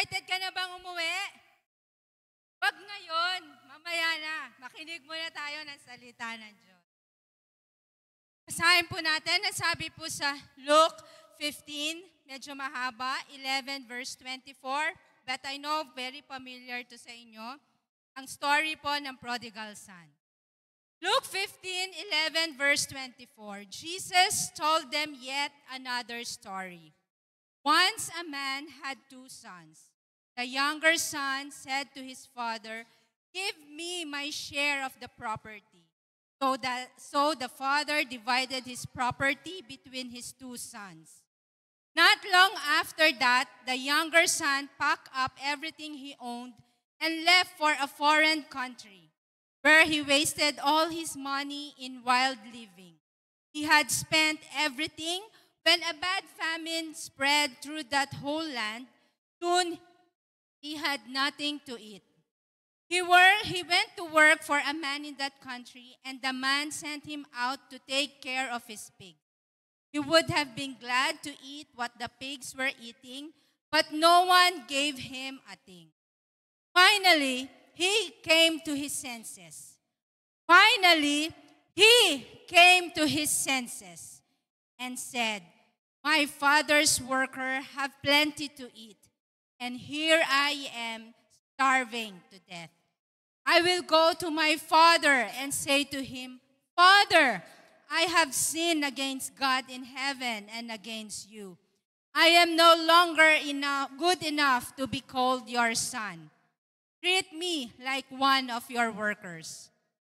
Excited ka na bang umuwi? Wag ngayon, mamaya na. Makinig muna tayo ng salita ng Diyos. Basahin po natin, nasabi po sa Luke 15, medyo mahaba, 11 verse 24. But I know very familiar to sa inyo, ang story po ng prodigal son. Luke 15, 11 verse 24. Jesus told them yet another story. Once a man had 2 sons. The younger son said to his father, "Give me my share of the property." So the father divided his property between his 2 sons. Not long after that, the younger son packed up everything he owned and left for a foreign country, where he wasted all his money in wild living. He had spent everything. When a bad famine spread through that whole land, soon he had nothing to eat. He went to work for a man in that country, and the man sent him out to take care of his pig. He would have been glad to eat what the pigs were eating, but no one gave him a thing. Finally, he came to his senses. And said, "My father's workers have plenty to eat, and here I am starving to death. I will go to my father and say to him, 'Father, I have sinned against God in heaven and against you. I am no longer good enough to be called your son. Treat me like one of your workers.'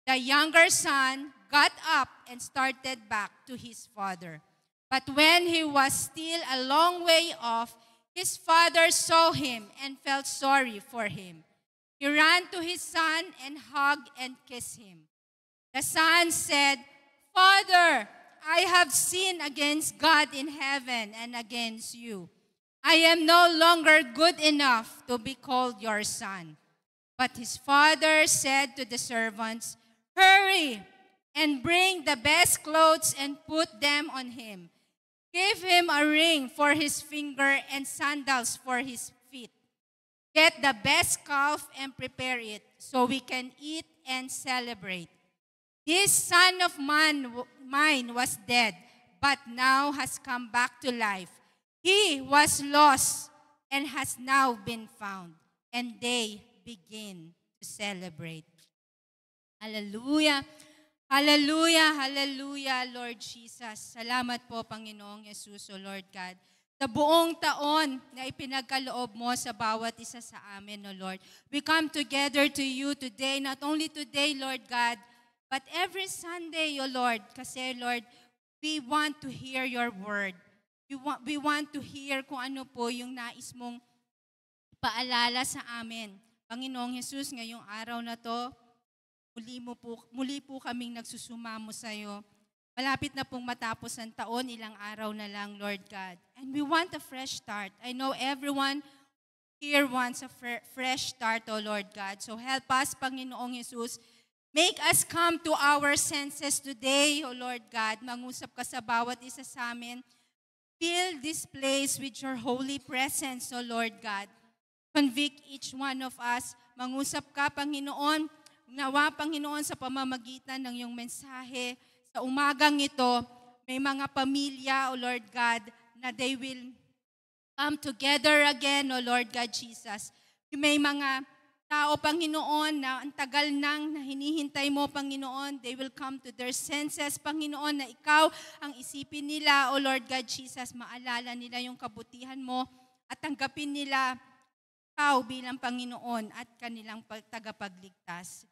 The younger son got up and started back to his father. But when he was still a long way off, his father saw him and felt sorry for him. He ran to his son and hugged and kissed him. The son said, 'Father, I have sinned against God in heaven and against you. I am no longer good enough to be called your son.' But his father said to the servants, 'Hurry and bring the best clothes and put them on him. Give him a ring for his finger and sandals for his feet. Get the best calf and prepare it so we can eat and celebrate. This son of mine was dead, but now has come back to life. He was lost and has now been found.' And they begin to celebrate." Hallelujah. Hallelujah, hallelujah, Lord Jesus. Salamat po, Panginoong Yesus, O Lord God, sa buong taon na ipinagkaloob mo sa bawat isa sa amin, O Lord. We come together to you today, not only today, Lord God, but every Sunday, O Lord, kasi, Lord, we want to hear your word. We want to hear kung ano po yung nais mong paalala sa amin. Panginoong Jesus, ngayong araw na to, muli po kaming nagsusumamo sa iyo. Malapit na pong matapos ang taon, ilang araw na lang, Lord God. And we want a fresh start. I know everyone here wants a fresh start, O Lord God. So help us, Panginoong Jesus. Make us come to our senses today, O Lord God. Mangusap ka sa bawat isa sa amin. Fill this place with your holy presence, O Lord God. Convict each one of us. Mangusap ka, Panginoon. Nawa, Panginoon, sa pamamagitan ng iyong mensahe, sa umagang ito, may mga pamilya, O Lord God, na they will come together again, O Lord God Jesus. May mga tao, Panginoon, na ang tagal nang na hinihintay mo, Panginoon, they will come to their senses, Panginoon, na ikaw ang isipin nila, O Lord God Jesus, maalala nila yung kabutihan mo at tanggapin nila ikaw bilang Panginoon at kanilang tagapagligtas.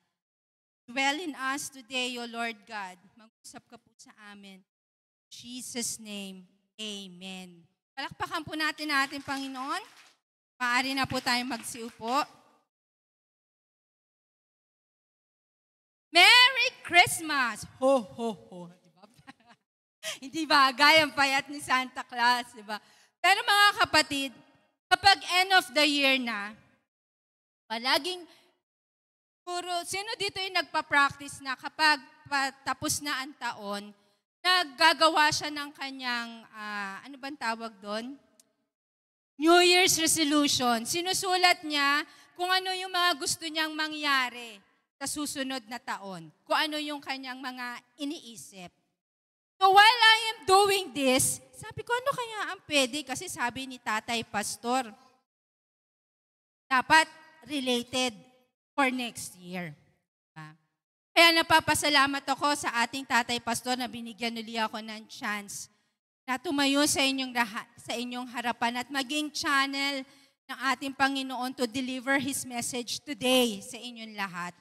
Dwell in us today, O Lord God. Mag-usap ka po sa amin. In Jesus' name, amen. Palakpakan po natin ating Panginoon. Maaari na po tayong magsiupo. Merry Christmas! Ho, ho, ho. Diba? Hindi bagay ang payat ni Santa Claus, diba? Pero mga kapatid, kapag end of the year na, palaging sino dito yung nagpa-practice na kapag tapos na ang taon, naggagawa siya ng kanyang, ano bang tawag doon? New Year's resolution. Sinusulat niya kung ano yung mga gusto niyang mangyari sa susunod na taon. Kung ano yung kanyang mga iniisip. So while I am doing this, sabi ko, ano kaya ang pwede? Kasi sabi ni Tatay Pastor, dapat related for next year. Kaya napapasalamat ako sa ating Tatay Pastor na binigyan nuli ako ng chance na tumayo sa inyong harapan at maging channel ng ating Panginoon to deliver His message today sa inyong lahat.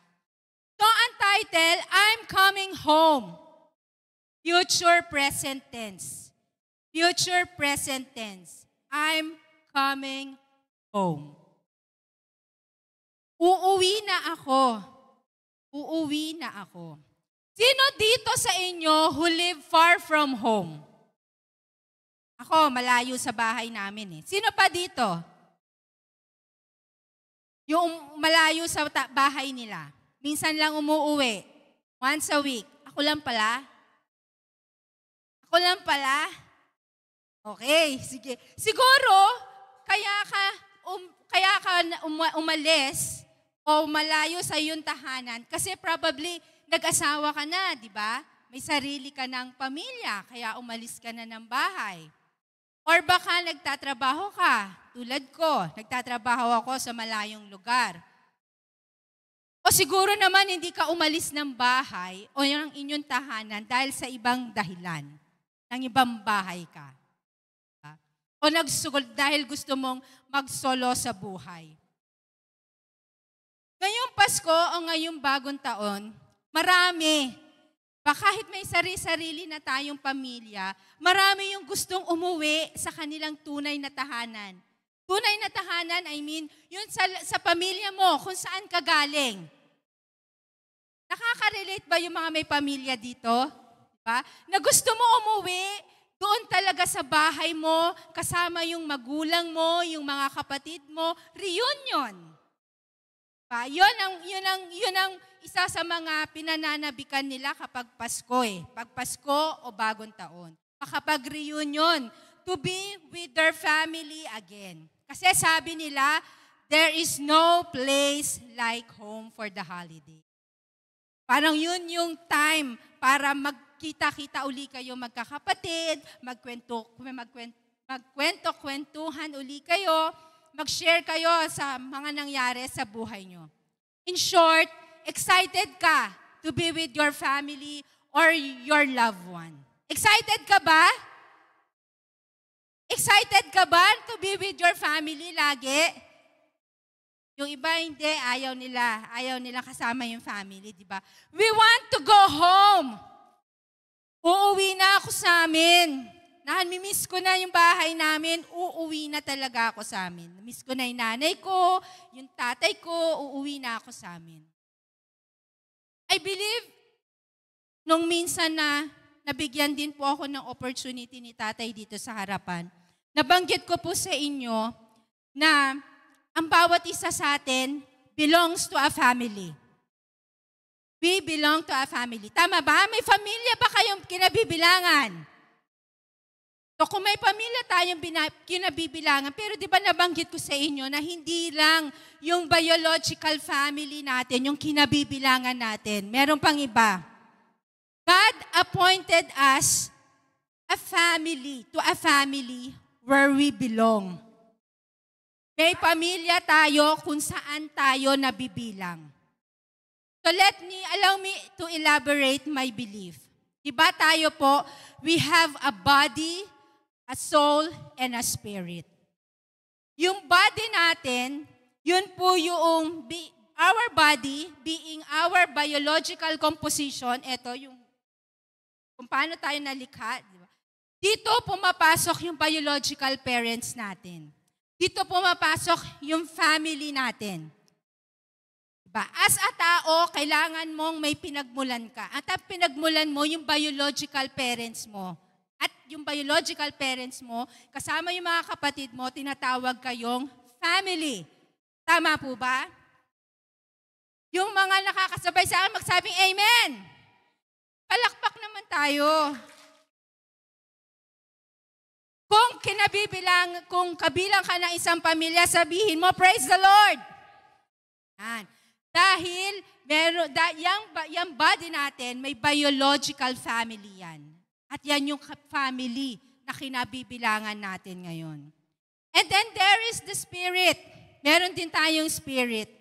So ang title, I'm Coming Home. Future present tense. Future present tense. I'm coming home. Uuwi na ako. Uuwi na ako. Sino dito sa inyo who live far from home? Ako, malayo sa bahay namin eh. Sino pa dito? Yung malayo sa bahay nila. Minsan lang umuuwi. Once a week. Ako lang pala. Ako lang pala? Okay, sige. Siguro, kaya ka umalis o malayo sa iyong tahanan kasi probably nag-asawa ka na, di ba? May sarili ka ng pamilya, kaya umalis ka na ng bahay. Or baka nagtatrabaho ka, tulad ko, nagtatrabaho ako sa malayong lugar. O siguro naman hindi ka umalis ng bahay o yung inyong tahanan dahil sa ibang dahilan. Ng ibang bahay ka. O dahil gusto mong magsolo sa buhay. Ngayong Pasko o ngayong bagong taon, marami, kahit may sarili na tayong pamilya, marami yung gustong umuwi sa kanilang tunay na tahanan. Tunay na tahanan, I mean, yun sa pamilya mo, kung saan ka galing. Nakaka-relate ba yung mga may pamilya dito? Na gusto mo umuwi, doon talaga sa bahay mo, kasama yung magulang mo, yung mga kapatid mo, reunion. Yun ang isa sa mga pinananabikan nila kapag Pasko eh. Pag Pasko o bagong taon. Kapag reunion, to be with their family again. Kasi sabi nila, there is no place like home for the holiday. Parang yun yung time para magkita-kita uli kayo magkakapatid, magkwento-kwentuhan uli kayo, mag-share kayo sa mga nangyari sa buhay nyo. In short, excited ka to be with your family or your loved one. Excited ka ba? Excited ka ba to be with your family lagi? Yung iba hindi, ayaw nila kasama yung family, di ba? We want to go home. Uuwi na ako sa amin. Namimiss ko na yung bahay namin, uuwi na talaga ako sa amin. Miss ko na yung nanay ko, yung tatay ko, uuwi na ako sa amin. I believe, nung minsan na nabigyan din po ako ng opportunity ni tatay dito sa harapan, nabanggit ko po sa inyo na ang bawat isa sa atin belongs to a family. We belong to a family. Tama ba? May pamilya ba kayong kinabibilangan? So kung may pamilya tayong kinabibilangan, pero di ba nabanggit ko sa inyo na hindi lang yung biological family natin, yung kinabibilangan natin. Meron pang iba. God appointed us to a family where we belong. May pamilya tayo kung saan tayo nabibilang. So allow me to elaborate my belief. Diba tayo po, we have a body, a soul, and a spirit. Yung body natin, yun po yung, our body being our biological composition, ito yung, kung paano tayo nalikha, diba? Dito pumapasok yung biological parents natin. Dito pumapasok yung family natin. Diba? As a tao, kailangan mong may pinagmulan ka. At ang pinagmulan mo, yung biological parents mo. At yung biological parents mo, kasama yung mga kapatid mo, tinatawag kayong family. Tama po ba? Yung mga nakakasabay sa akin, magsabing amen. Palakpak naman tayo. Kung kung kabilang ka ng isang pamilya, sabihin mo, praise the Lord. Yan. Dahil yung body natin, may biological family yan. At yan yung family na kinabibilangan natin ngayon. And then there is the Spirit. Meron din tayong Spirit.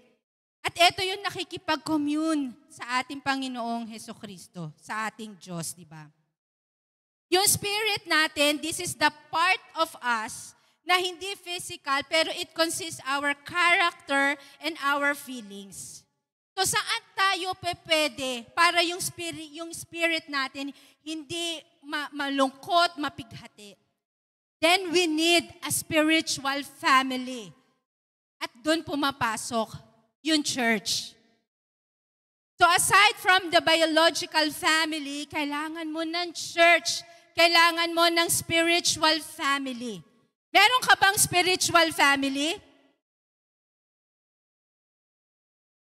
At ito yung nakikipag-commune sa ating Panginoong Hesukristo, sa ating Diyos, di ba? Yung Spirit natin, this is the part of us na hindi physical, pero it consists our character and our feelings. So saan tayo pwede para yung spirit natin hindi malungkot, mapighati? Then we need a spiritual family. At doon pumapasok yung church. So aside from the biological family, kailangan mo ng church. Kailangan mo ng spiritual family. Meron ka bang spiritual family?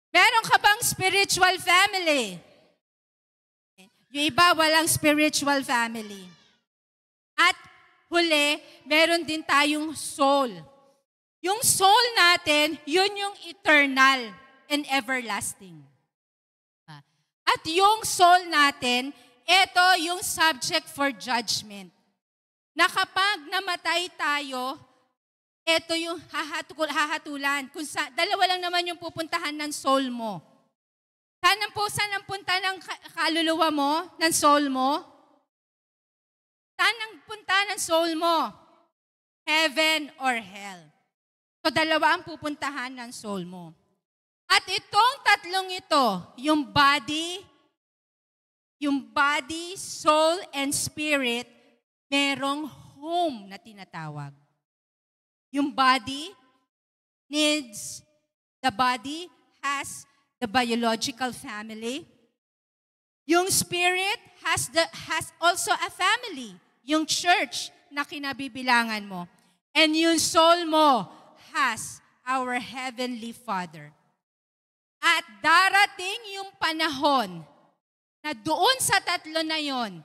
Meron ka bang spiritual family? Yung iba walang spiritual family. At huli, meron din tayong soul. Yung soul natin, yun yung eternal and everlasting. At yung soul natin, ito yung subject for judgment. Na kapag namatay tayo, ito yung hahatulan. Dalawa lang naman yung pupuntahan ng soul mo. Saan ang punta ng kaluluwa mo, ng soul mo? Saan ang punta ng soul mo? Heaven or hell. So, dalawa ang pupuntahan ng soul mo. At itong tatlong ito, yung body, soul, and spirit, merong home na tinatawag. Yung body has the biological family. Yung spirit has also a family, yung church na kinabibilangan mo. And yung soul mo has our Heavenly Father. At darating yung panahon na doon sa tatlo na yon,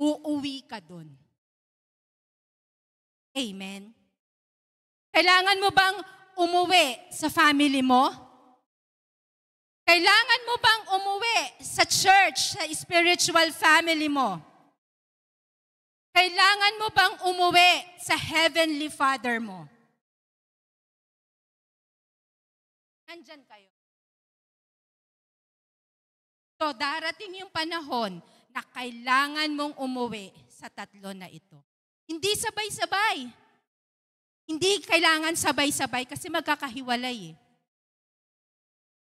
uuwi ka doon. Amen? Kailangan mo bang umuwi sa family mo? Kailangan mo bang umuwi sa church, sa spiritual family mo? Kailangan mo bang umuwi sa Heavenly Father mo? Nandyan kayo. So, darating yung panahon na kailangan mong umuwi sa tatlo na ito. Hindi sabay-sabay. Hindi kailangan sabay-sabay kasi magkakahiwalay eh.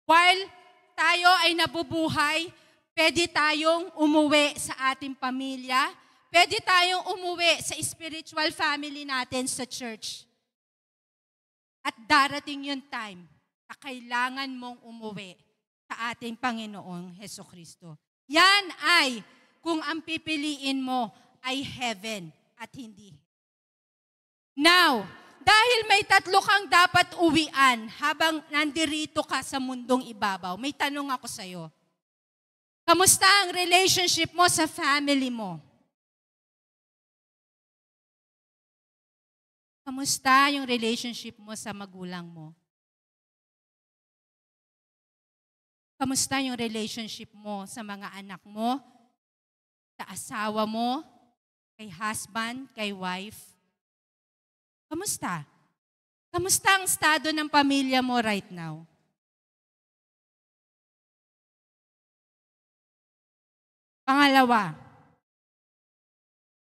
While tayo ay nabubuhay, pwede tayong umuwi sa ating pamilya, pwede tayong umuwi sa spiritual family natin sa church. At darating yung time na kailangan mong umuwi sa ating Panginoong Hesukristo. Yan ay kung ang pipiliin mo ay heaven at hindi. Now, dahil may tatlo kang dapat uwian habang nandirito ka sa mundong ibabaw, may tanong ako sa'yo. Kamusta ang relationship mo sa family mo? Kamusta yung relationship mo sa magulang mo? Kamusta yung relationship mo sa mga anak mo, sa asawa mo, kay husband, kay wife? Kamusta? Kamusta ang estado ng pamilya mo right now? Pangalawa,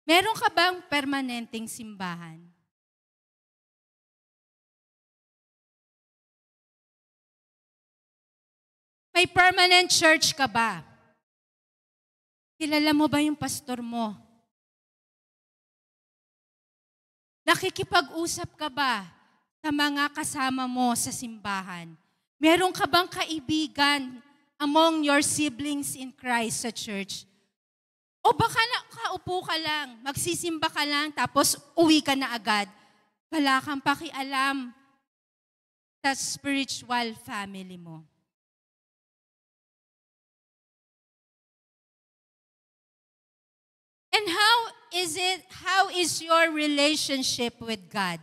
meron ka bang permanenteng simbahan? May permanent church ka ba? Kilala mo ba yung pastor mo? Nakikipag-usap ka ba sa mga kasama mo sa simbahan? Meron ka bang kaibigan among your siblings in Christ sa church? O baka kaupo ka lang, magsisimba ka lang, tapos uwi ka na agad. Wala kang pakialam sa spiritual family mo. And How is your relationship with God?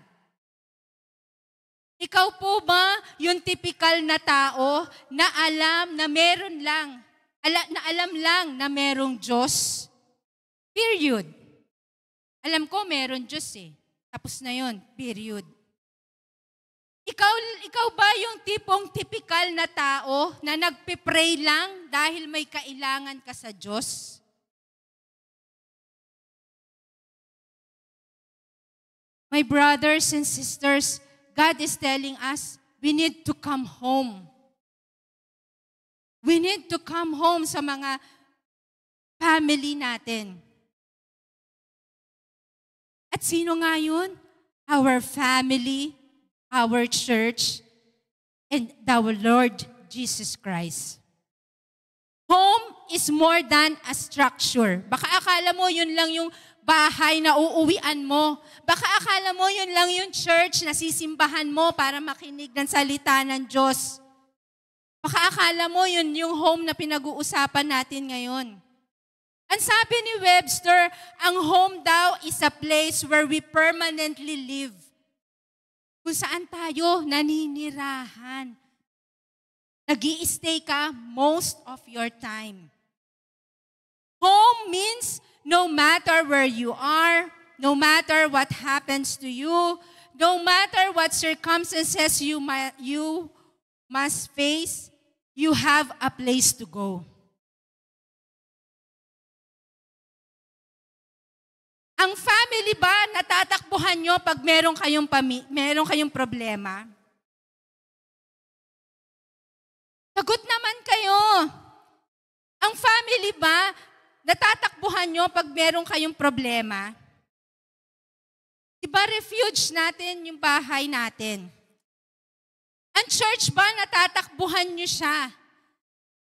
Ikaw po ba yung typical na tao na alam na meron lang, na alam lang na merong Diyos? Period. Alam ko meron Diyos eh. Tapos na yun, period. Ikaw ba yung tipong typical na tao na nagpe-pray lang dahil may kailangan ka sa Diyos? My brothers and sisters, God is telling us, we need to come home. We need to come home sa mga family natin. At sino nga yun? Our family, our church, and our Lord Jesus Christ. Home is more than a structure. Baka akala mo yun lang yung bahay na uuwian mo. Baka akala mo yun lang yung church na sisimbahan mo para makinig ng salita ng Diyos. Baka akala mo yun yung home na pinag-uusapan natin ngayon. Ang sabi ni Webster, ang home daw is a place where we permanently live. Kung saan tayo naninirahan. Nag-i-stay ka most of your time. Home means no matter where you are, no matter what happens to you, no matter what circumstances you must face, you have a place to go. Ang family ba, natatakbuhan nyo pag meron kayong problema? Sagot naman kayo. Ang family ba, natatakbuhan nyo pag meron kayong problema? Diba refuge natin yung bahay natin? Ang church ba, natatakbuhan nyo siya?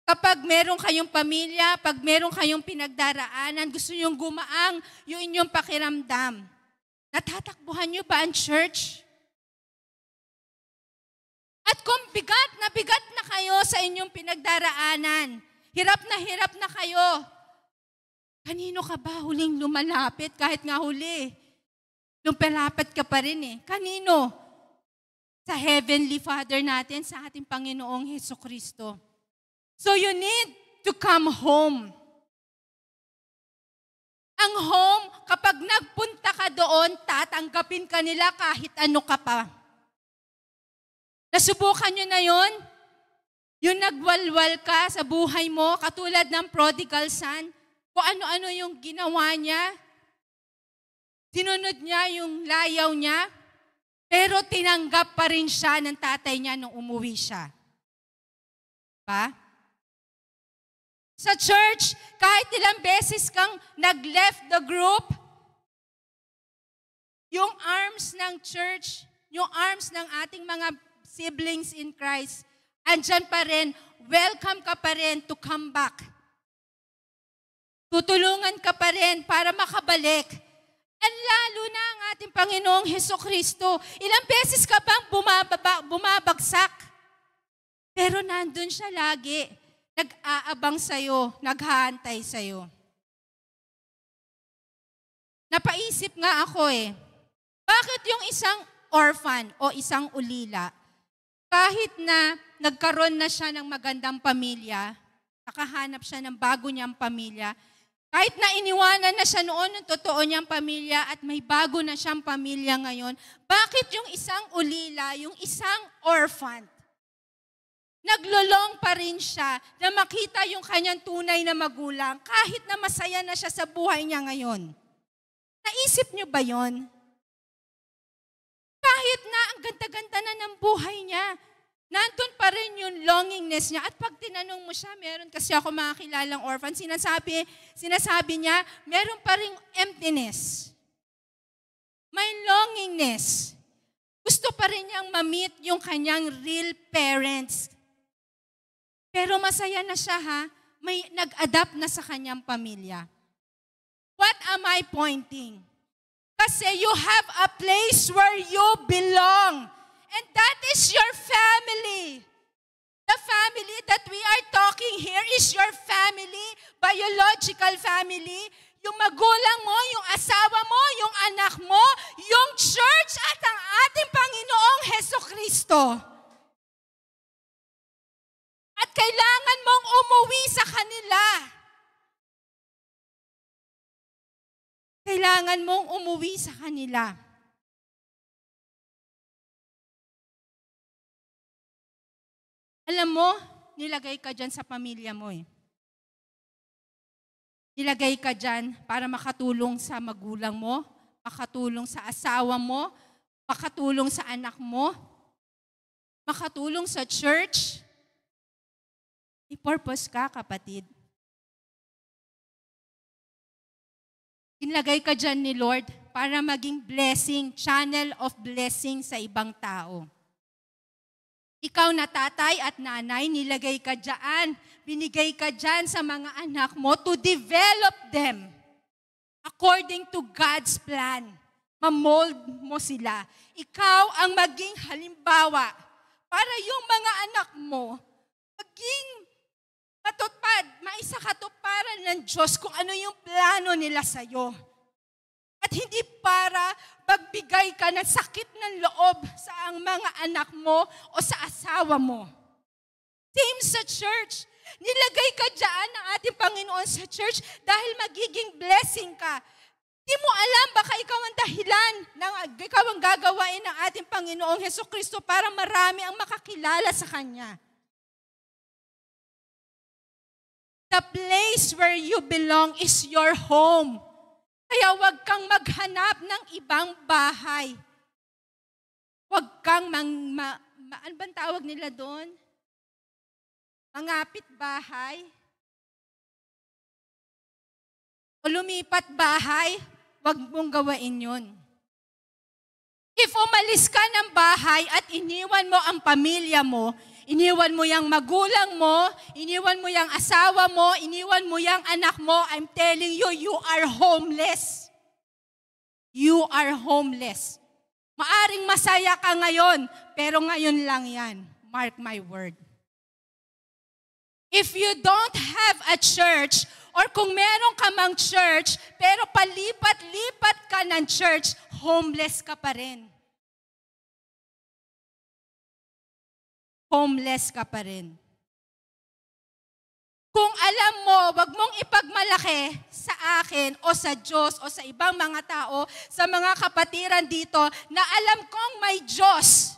Kapag meron kayong pamilya, pag meron kayong pinagdaraanan, gusto nyong gumaang yung inyong pakiramdam. Natatakbuhan nyo ba ang church? At kung bigat na kayo sa inyong pinagdaraanan, hirap na kayo, kanino ka ba huling lumalapit kahit nga huli? Lumalapit ka pa rin eh. Kanino? Sa Heavenly Father natin, sa ating Panginoong Hesukristo. So you need to come home. Ang home, kapag nagpunta ka doon, tatanggapin ka nila kahit ano ka pa. Nasubukan nyo na yon? Yung nagwalwal ka sa buhay mo, katulad ng prodigal son, kung ano-ano yung ginawa niya, sinunod niya yung layaw niya, pero tinanggap pa rin siya ng tatay niya nung umuwi siya. Pa? Sa church, kahit ilang beses kang nag-left the group, yung arms ng church, yung arms ng ating mga siblings in Christ, andyan pa rin, welcome ka pa rin to come back. Tutulungan ka pa rin para makabalik. At lalo na ang ating Panginoong Hesukristo, ilang beses ka bang bumabagsak? Pero nandun siya lagi. Nag-aabang sa'yo, naghahantay sa'yo. Napaisip nga ako bakit yung isang orphan o isang ulila, kahit na nagkaroon na siya ng magandang pamilya, nakahanap siya ng bago niyang pamilya, kahit na iniwanan na siya noon ng totoo niyang pamilya at may bago na siyang pamilya ngayon, bakit yung isang ulila, yung isang orphan, naglulong pa rin siya na makita yung kanyang tunay na magulang kahit na masaya na siya sa buhay niya ngayon. Naisip niyo ba yon? Kahit na ang ganda-ganda na ng buhay niya, nandun pa rin yung longingness niya. At pag tinanong mo siya, meron kasi ako mga kilalang orphan, sinasabi niya, meron pa rin emptiness. May longingness. Gusto pa rin niyang ma-meet yung kanyang real parents. Pero masaya na siya may nag-adapt na sa kanyang pamilya. What am I pointing? Kasi you have a place where you belong. And that is your family. The family that we are talking here is your family, biological family. yung magulang mo, yung asawa mo, yung anak mo, yung church at ang ating Panginoong Hesukristo. At kailangan mong umuwi sa kanila. Kailangan mong umuwi sa kanila. Alam mo, nilagay ka dyan sa pamilya mo eh. Nilagay ka dyan para makatulong sa magulang mo, makatulong sa asawa mo, makatulong sa anak mo, makatulong sa church. May purpose ka, kapatid. Nilagay ka dyan ni Lord para maging blessing, channel of blessing sa ibang tao. Ikaw na tatay at nanay, nilagay ka dyan, binigay ka dyan sa mga anak mo to develop them according to God's plan. Mamold mo sila. Ikaw ang maging halimbawa para yung mga anak mo maging matupad, maisakatuparan ng Diyos kung ano yung plano nila sa'yo. At hindi para magbigay ka ng sakit ng loob sa ang mga anak mo o sa asawa mo. Same sa church. Nilagay ka dyan ng ating Panginoon sa church dahil magiging blessing ka. Di mo alam, baka ikaw ang dahilan, ikaw ang gagawain ng ating Panginoong Hesukristo para marami ang makakilala sa Kanya. The place where you belong is your home. Kaya huwag kang maghanap ng ibang bahay. Huwag kang ano bang tawag nila doon? Mangapit bahay. O lumipat bahay, huwag mong gawain yun. If umalis ka ng bahay at iniwan mo ang pamilya mo, iniwan mo yung magulang mo, iniwan mo yung asawa mo, iniwan mo yung anak mo, I'm telling you, you are homeless. You are homeless. Maaring masaya ka ngayon, pero ngayon lang yan. Mark my word. If you don't have a church, or kung meron ka mang church, pero palipat-lipat ka ng church, homeless ka pa rin. Homeless ka pa rin. Kung alam mo, wag mong ipagmalaki sa akin o sa Diyos o sa ibang mga tao, sa mga kapatiran dito, na alam kong may Diyos.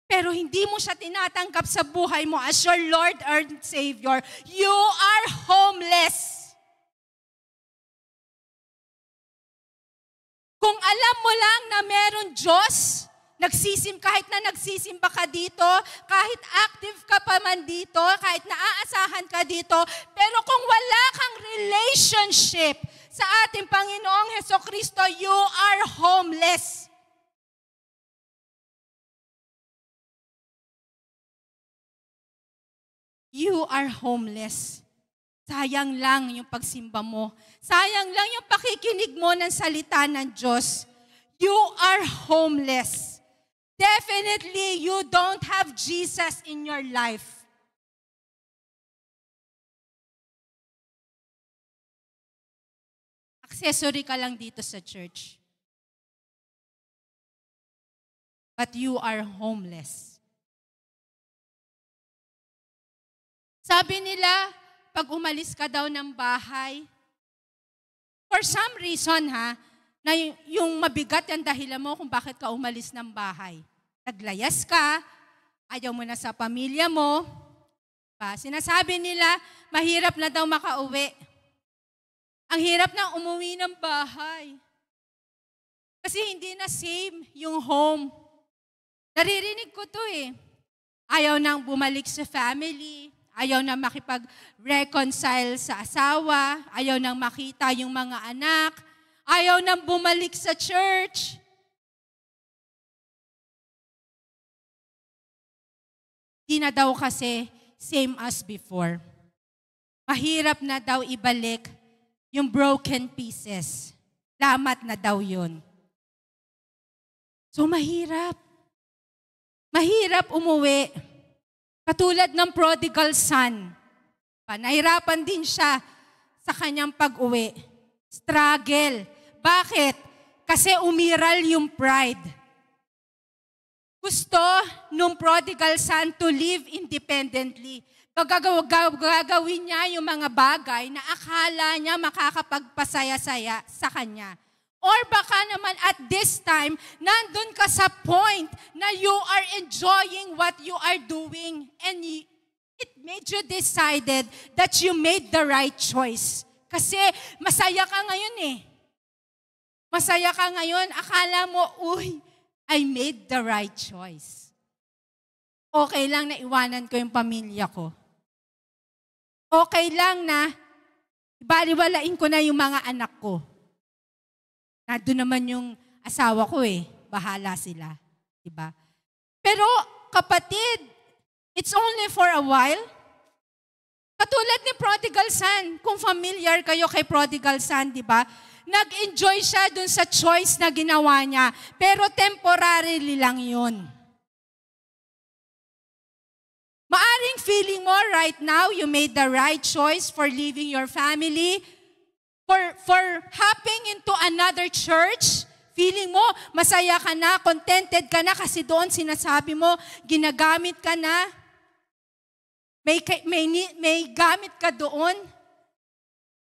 Pero hindi mo siya tinatanggap sa buhay mo as your Lord and Savior. You are homeless. Kung alam mo lang na meron Diyos, kahit na nagsisimba ka dito, kahit active ka pa man dito, kahit naaasahan ka dito, pero kung wala kang relationship sa ating Panginoong Hesukristo, you are homeless. You are homeless. Sayang lang yung pagsimba mo. Sayang lang yung pakikinig mo ng salita ng Diyos. You are homeless. Definitely, you don't have Jesus in your life. Accessory ka lang dito sa church. But you are homeless. Sabi nila, pag umalis ka daw ng bahay, for some reason na yung mabigat ang dahilan mo kung bakit ka umalis ng bahay. Naglayas ka, ayaw mo na sa pamilya mo. Sinasabi nila, mahirap na daw makauwi. Ang hirap na umuwi ng bahay. Kasi hindi na same yung home. Naririnig ko to eh. Ayaw nang bumalik sa family. Ayaw na makipag-reconcile sa asawa. Ayaw nang makita yung mga anak. Ayaw nang bumalik sa church. Di na daw kasi same as before. Mahirap na daw ibalik yung broken pieces. Lamat na daw yun. So mahirap. Mahirap umuwi. Katulad ng prodigal son. Nahirapan din siya sa kanyang pag-uwi. Struggle. Bakit? Kasi umiral yung pride. Gusto nung prodigal son to live independently. Gagawin niya yung mga bagay na akala niya makakapagpasaya-saya sa kanya. Or baka naman at this time, nandun ka sa point na you are enjoying what you are doing and it made you decided that you made the right choice. Kasi masaya ka ngayon eh. Masaya ka ngayon, akala mo, uy, I made the right choice. Okay lang na iwanan ko yung pamilya ko. Okay lang na baliwalain ko na yung mga anak ko. Nandun naman yung asawa ko eh. Bahala sila. Diba? Pero kapatid, it's only for a while. Katulad ni Prodigal Son, kung familiar kayo kay Prodigal Son, diba? Nag-enjoy siya dun sa choice na ginawa niya. Pero temporarily lang yun. Maaring feeling mo right now, you made the right choice for leaving your family, for hopping into another church. Feeling mo, masaya ka na, contented ka na kasi doon sinasabi mo, ginagamit ka na, may gamit ka doon.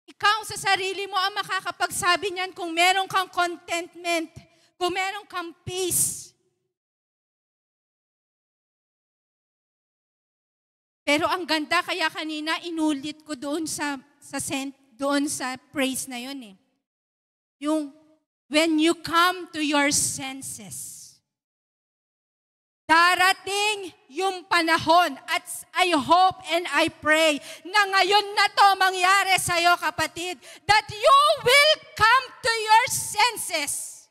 Ikaw sa sarili mo ang makakapagsabi niyan kung meron kang contentment, kung meron kang peace. Pero ang ganda, kaya kanina inulit ko doon sa praise na yun eh. Yung when you come to your senses. Darating yung panahon at I hope and I pray na ngayon na to mangyari sa'yo kapatid, that you will come to your senses.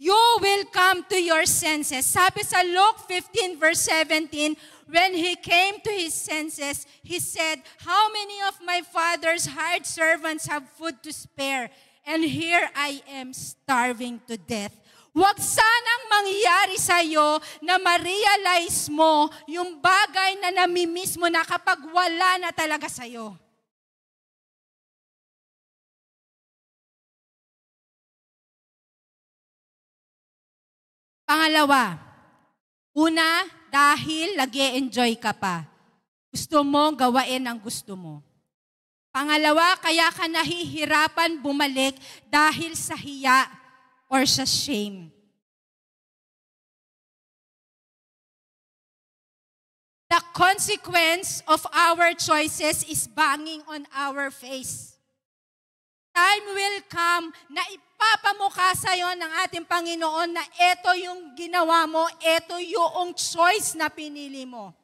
You will come to your senses. Sabi sa Luke 15 verse 17, when he came to his senses, he said, "How many of my father's hired servants have food to spare? And here I am starving to death." Huwag sanang mangyari sa'yo na ma-realize mo yung bagay na namimiss mo na kapag wala na talaga sa'yo. Pangalawa, una, dahil nag-e-enjoy ka pa. Gusto mo gawain ang gusto mo. Pangalawa, kaya ka nahihirapan bumalik dahil sa hiya or sa shame. The consequence of our choices is banging on our face. Time will come na ipapamukha sa'yo ng ating Panginoon na ito yung ginawa mo, ito yung choice na pinili mo.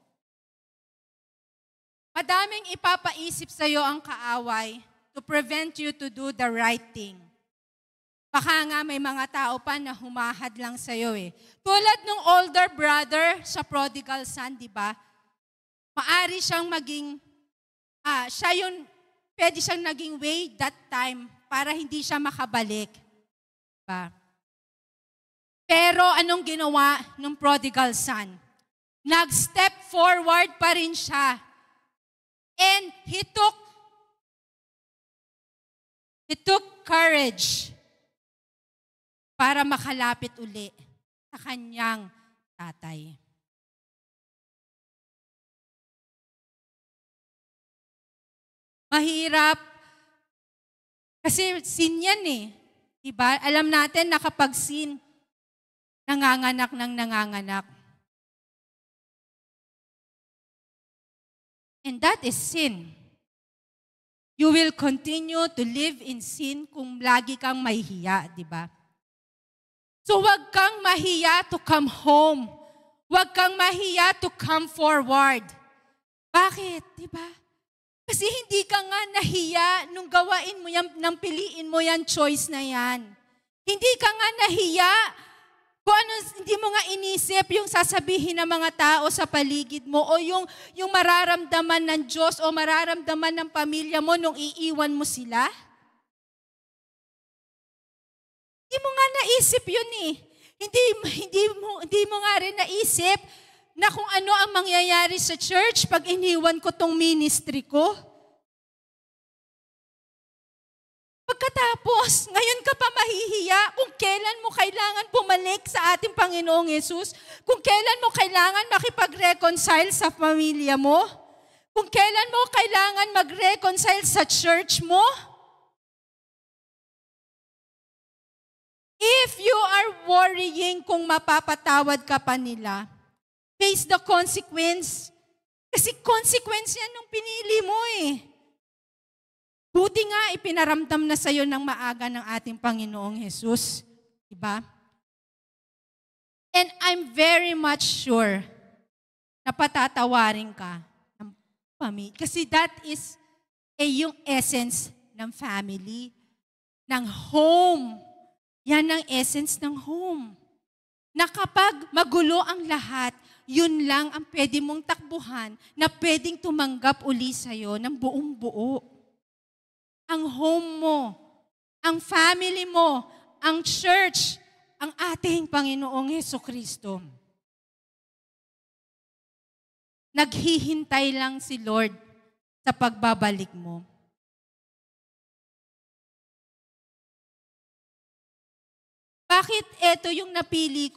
Madaming ipapaisip sa'yo ang kaaway to prevent you to do the right thing. Baka nga may mga tao pa na humahad lang sa'yo eh. Tulad ng older brother sa prodigal son, di ba? Maari siyang maging, pwede siyang naging way that time para hindi siya makabalik. Diba? Pero anong ginawa ng prodigal son? Nag-step forward pa rin siya. And he took courage para makalapit uli sa kanyang tatay. Mahirap kasi sin yan eh. Diba? Alam natin na kapag sin, nanganganak ng nanganganak. And that is sin. You will continue to live in sin kung lagi kang mahihiya, di ba? So wag kang mahiya to come home. Wag kang mahiya to come forward. Bakit? Di ba? Kasi hindi ka nga nahiya nung gawain mo yan, nang piliin mo yan, choice na yan. Hindi ka nga nahiya kung ano, hindi mo nga inisip yung sasabihin ng mga tao sa paligid mo o yung mararamdaman ng Diyos o mararamdaman ng pamilya mo nung iiwan mo sila. Hindi mo nga naisip yun eh. Hindi mo nga rin naisip na kung ano ang mangyayari sa church pag iniwan ko tong ministry ko? Pagkatapos, ngayon ka pa mahihiya kung kailan mo kailangan bumalik sa ating Panginoong Yesus, kung kailan mo kailangan makipag-reconcile sa pamilya mo, kung kailan mo kailangan mag-reconcile sa church mo. If you are worrying kung mapapatawad ka pa nila, face the consequence. Kasi consequence yan nung pinili mo eh. Buti nga ipinaramdam na sa'yo ng maaga ng ating Panginoong Jesus. Diba? And I'm very much sure na patatawarin ka ng pamilya. Kasi that is yung essence ng family, ng home. Yan ang essence ng home. Na kapag magulo ang lahat, yun lang ang pwede mong takbuhan na pwedeng tumanggap uli sa'yo ng buong buo. Ang home mo, ang family mo, ang church, ang ating Panginoong Hesukristo. Naghihintay lang si Lord sa pagbabalik mo. Bakit ito yung napili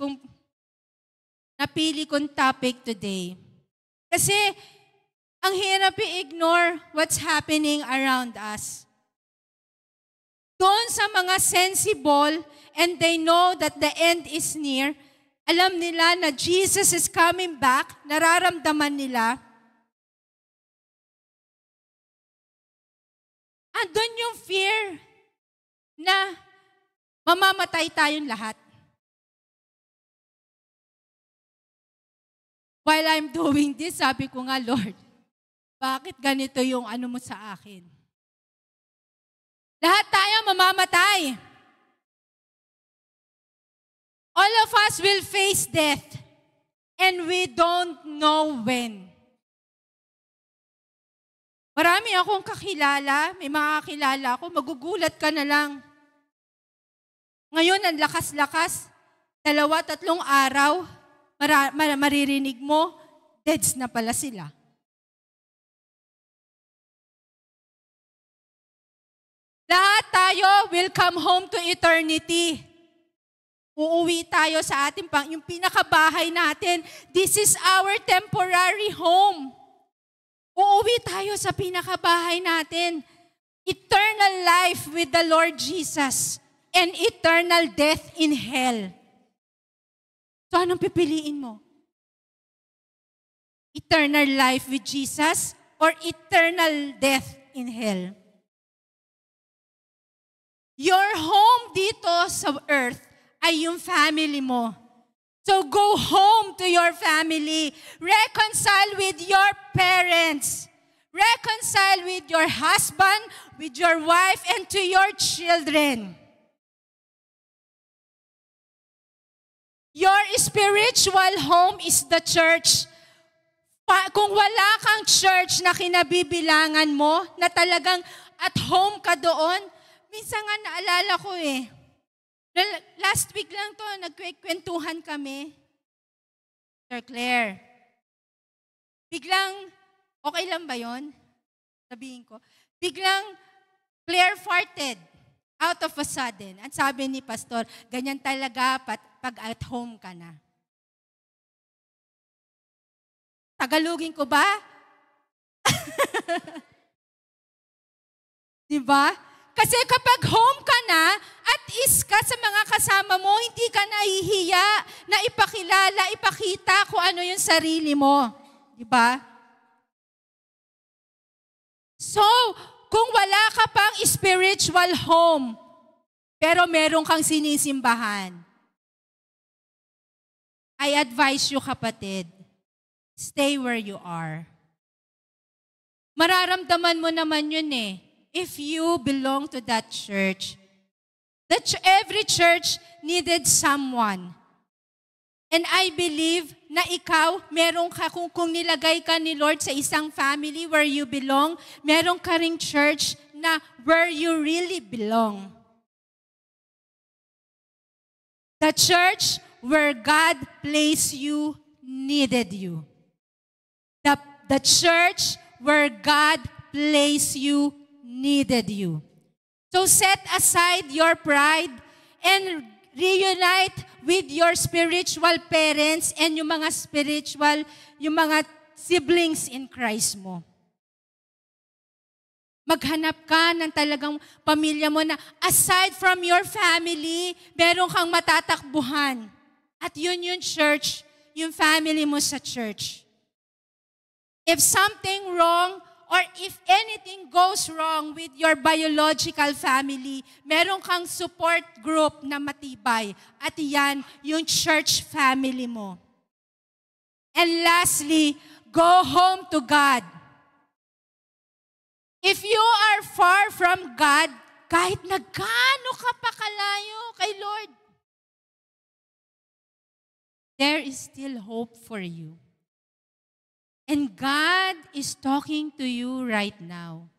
kong topic today? Kasi ang hirap i-ignore what's happening around us. Doon sa mga sensible and they know that the end is near, alam nila na Jesus is coming back, nararamdaman nila. Andun yung fear na mamamatay tayong lahat. While I'm doing this, sabi ko nga, Lord, bakit ganito yung ano mo sa akin? Lahat tayo mamamatay. All of us will face death, and we don't know when. Marami akong kakilala, may mga kakilala ako, magugulat ka na lang. Ngayon, ang lakas-lakas, 2-3 araw, maririnig mo, deads na pala sila. Lahat tayo will come home to eternity. Uuwi tayo sa ating yung pinakabahay natin. This is our temporary home. Uuwi tayo sa pinakabahay natin. Eternal life with the Lord Jesus. And eternal death in hell. So anong pipiliin mo? Eternal life with Jesus or eternal death in hell? Your home dito sa earth ay yung family mo. So go home to your family. Reconcile with your parents. Reconcile with your husband, with your wife, and to your children. Your spiritual home is the church. Kung wala kang church na kinabibilangan mo, na talagang at home ka doon, minsan nga naalala ko last week lang to, nagkwentuhan kami. Sir Claire, biglang, okay lang ba yon? Sabihin ko, biglang Claire farted out of a sudden. At sabi ni Pastor, ganyan talaga pag at home ka na. Tagalogin ko ba? Diba? Kasi kapag home ka na, at is ka sa mga kasama mo, hindi ka nahihiya na ipakilala, ipakita kung ano yung sarili mo. Diba? So, kung wala ka pang spiritual home, pero meron kang sinisimbahan, I advise you, kapatid, stay where you are. Mararamdaman mo naman yun if you belong to that church. Every church needed someone. And I believe na ikaw, meron ka, kung nilagay ka ni Lord sa isang family where you belong, meron ka ring church na where you really belong. The church where God placed you needed you. The church where God placed you needed you. So set aside your pride and reunite with your spiritual parents and yung mga siblings in Christ mo. Maghanap ka ng talagang pamilya mo na aside from your family, meron kang matatakbuhan. At yun yung church, yung family mo sa church. If something wrong or if anything goes wrong with your biological family, meron kang support group na matibay. At yan, yung church family mo. And lastly, go home to God. If you are far from God, kahit nagkano ka pa kalayo kay Lord, there is still hope for you. And God is talking to you right now.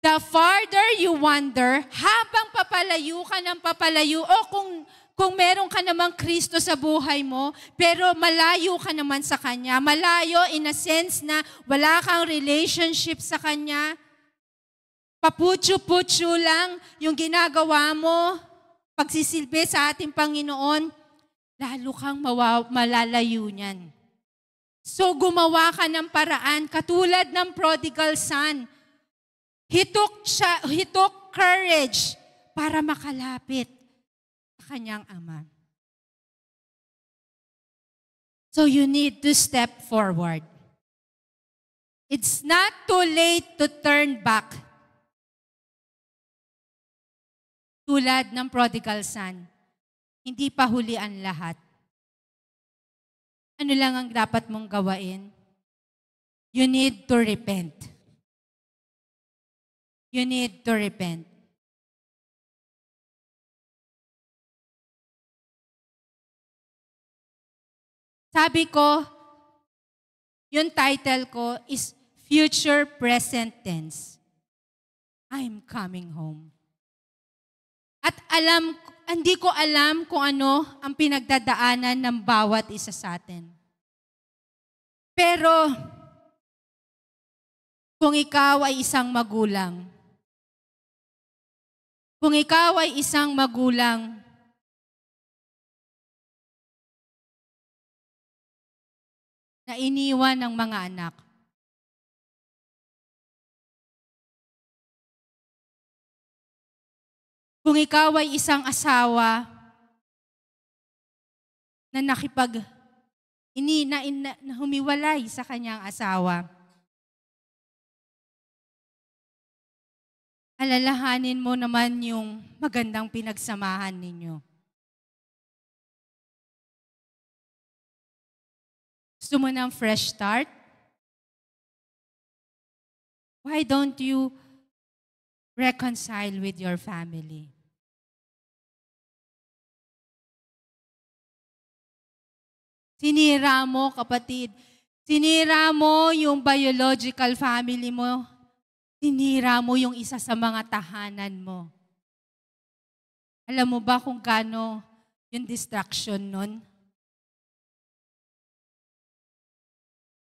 The farther you wander, habang papalayo ka ng papalayo, o kung meron ka namang Kristo sa buhay mo, pero malayo ka naman sa Kanya, malayo in a sense na wala kang relationship sa Kanya, paputyo-putyo lang yung ginagawa mo, pagsisilbi sa ating Panginoon, lalo kang malalayo niyan. So gumawa ka ng paraan, katulad ng prodigal son. He took courage para makalapit sa kanyang ama. So you need to step forward. It's not too late to turn back. Tulad ng prodigal son. Hindi pa huli ang lahat. Ano lang ang dapat mong gawain? You need to repent. You need to repent. Sabi ko, yung title ko is Future Present Tense. I'm coming home. At hindi ko alam kung ano ang pinagdadaanan ng bawat isa sa atin. Pero, kung ikaw ay isang magulang, na iniwan ng mga anak, kung ikaw ay isang asawa na na humiwalay sa kanyang asawa, alalahanin mo naman yung magandang pinagsamahan ninyo. Gusto mo ng fresh start? Why don't you reconcile with your family? Sinira mo, kapatid. Sinira mo yung biological family mo. Sinira mo yung isa sa mga tahanan mo. Alam mo ba kung gaano yung distraction nun?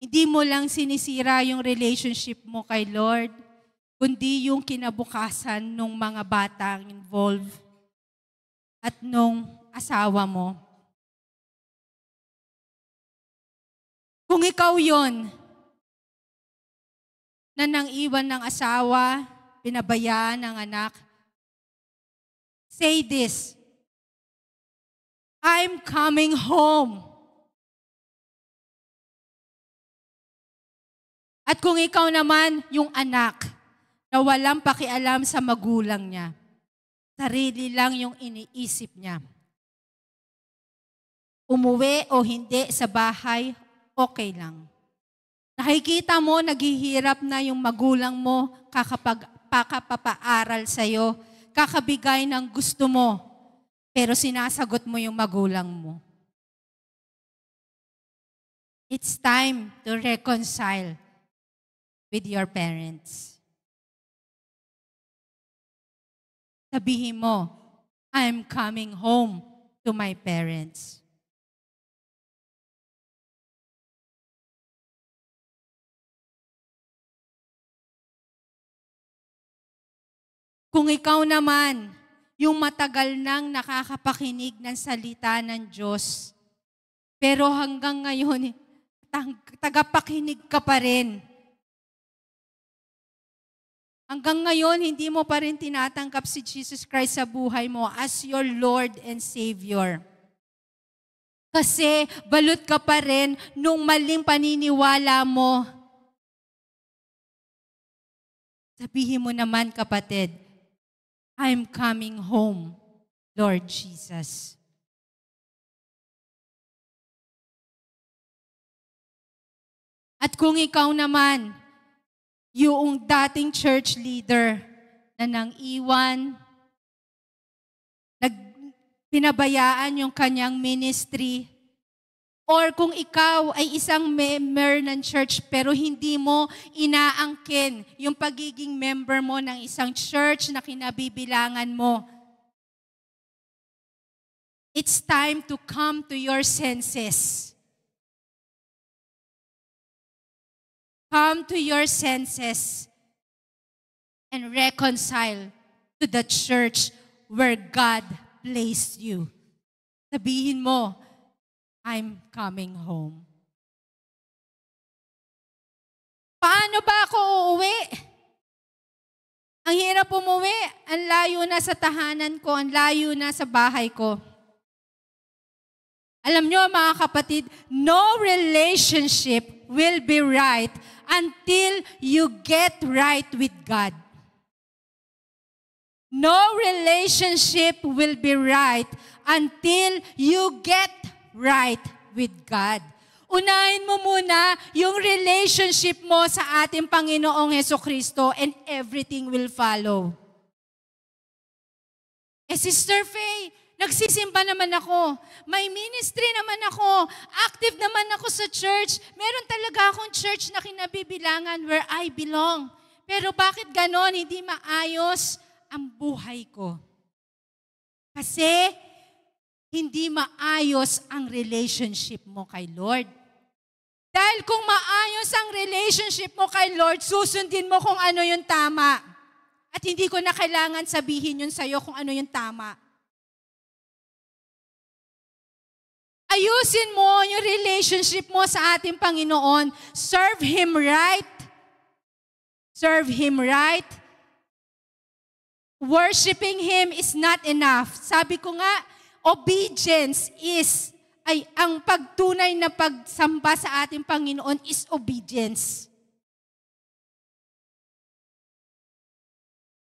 Hindi mo lang sinisira yung relationship mo kay Lord, kundi yung kinabukasan ng mga batang involved at nung asawa mo. Kung ikaw yon na nang iwan ng asawa, pinabayaan ng anak, say this, I'm coming home. At kung ikaw naman yung anak na walang pakialam sa magulang niya, sarili lang yung iniisip niya. Umuwi o hindi sa bahay, okay lang. Nakikita mo, naghihirap na yung magulang mo, kakapapaaral sa'yo, kakabigay ng gusto mo, pero sinasagot mo yung magulang mo. It's time to reconcile with your parents. Sabihin mo, I'm coming home to my parents. kung ikaw naman, yung matagal nang nakakapakinig ng salita ng Diyos, pero hanggang ngayon, tagapakinig ka pa rin. Hanggang ngayon, hindi mo pa rin tinatanggap si Jesus Christ sa buhay mo as your Lord and Savior. Kasi balot ka pa rin nung maling paniniwala mo. Sabihin mo naman, kapatid, I'm coming home, Lord Jesus. At kung ikaw naman, yung dating church leader na nang iwan, pinabayaan yung kanyang ministry, or kung ikaw ay isang member ng church pero hindi mo inaangkin yung pagiging member mo ng isang church na kinabibilangan mo, it's time to come to your senses. Come to your senses and reconcile to the church where God placed you. Sabihin mo, I'm coming home. Paano ba ako uuwi? Ang hirap umuwi. Ang layo na sa tahanan ko. Ang layo na sa bahay ko. Alam nyo mga kapatid, no relationship will be right until you get right with God. No relationship will be right until you get right with God. Unahin mo muna yung relationship mo sa ating Panginoong Hesukristo and everything will follow. Sister Faye, nagsisimba naman ako. May ministry naman ako. Active naman ako sa church. Meron talaga akong church na kinabibilangan where I belong. Pero bakit ganon? Hindi maayos ang buhay ko. Kasi hindi maayos ang relationship mo kay Lord. Dahil kung maayos ang relationship mo kay Lord, susundin mo kung ano yung tama. At hindi ko na kailangan sabihin yun sa'yo kung ano yung tama. Ayusin mo yung relationship mo sa ating Panginoon. Serve Him right. Serve Him right. Worshiping Him is not enough. Sabi ko nga, obedience ay ang pagtunay na pagsamba sa ating Panginoon is obedience.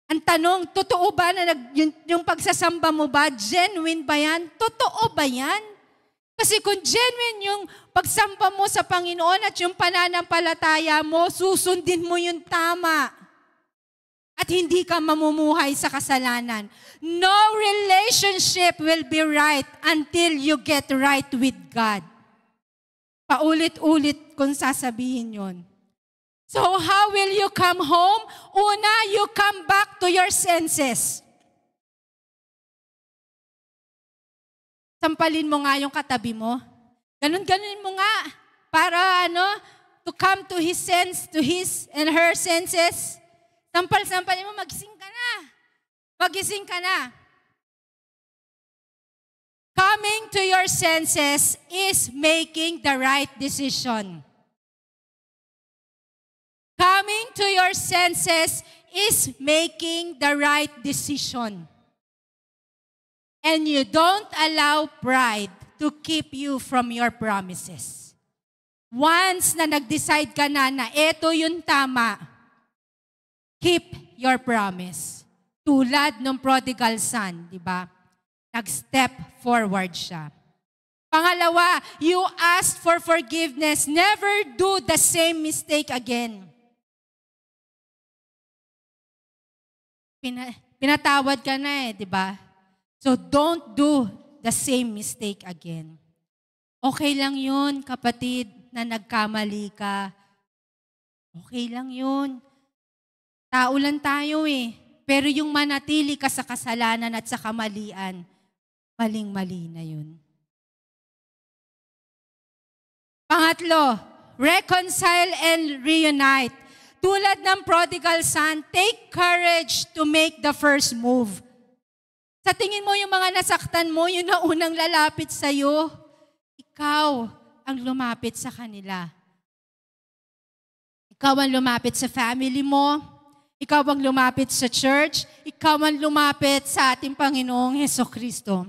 Ang tanong, totoo ba na yung pagsasamba mo ba? Genuine ba yan? Totoo ba yan? Kasi kung genuine yung pagsamba mo sa Panginoon at yung pananampalataya mo, susundin mo yung tama. At hindi ka mamumuhay sa kasalanan. No relationship will be right until you get right with God. Paulit-ulit kung sasabihin yon. So how will you come home? Una, you come back to your senses. Sampalin mo nga yung katabi mo. Ganun-ganun mo nga. Para to come to his sense, to his and her senses. Sampal-sampalin mo, magising ka na. Magising ka na. Coming to your senses is making the right decision. Coming to your senses is making the right decision. And you don't allow pride to keep you from your promises. Once na nag-decide ka na ito yung tama, keep your promise. Tulad ng prodigal son, di ba? Nag-step forward siya. Pangalawa, you asked for forgiveness. Never do the same mistake again. Pinatawad ka na di ba? So don't do the same mistake again. Okay lang yun, kapatid, na nagkamali ka. Okay lang yun. Tao lang tayo Pero yung manatili ka sa kasalanan at sa kamalian, maling-mali na yun. Pangatlo, reconcile and reunite. tulad ng prodigal son, take courage to make the first move. Sa tingin mo yung mga nasaktan mo, yun na unang lalapit sa'yo. Ikaw ang lumapit sa kanila. Ikaw ang lumapit sa family mo. Ikaw ang lumapit sa church. Ikaw ang lumapit sa ating Panginoong Hesukristo.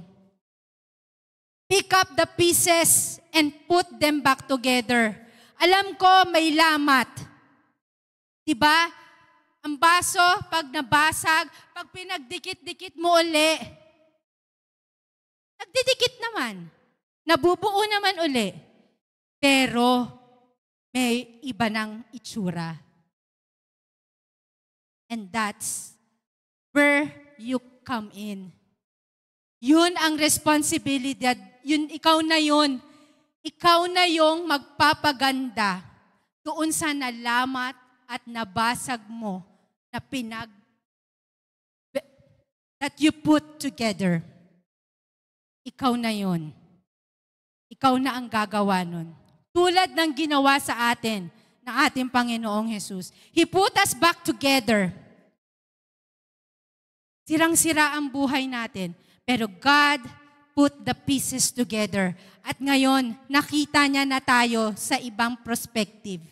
Pick up the pieces and put them back together. Alam ko may lamat. Diba? Ang baso, pag nabasag, pag pinagdikit-dikit mo uli, nagdidikit naman. Nabubuo naman uli. Pero may iba ng itsura. And that's where you come in. Yun ang responsibilidad. Yun, ikaw na yun. Ikaw na yung magpapaganda doon sa nalamat at nabasag mo na that you put together. Ikaw na yun. Ikaw na ang gagawa nun. Tulad ng ginawa sa atin ng ating Panginoong Jesus. He put us back together. Sirang-sira ang buhay natin. Pero God put the pieces together. At ngayon, nakita niya na tayo sa ibang perspective.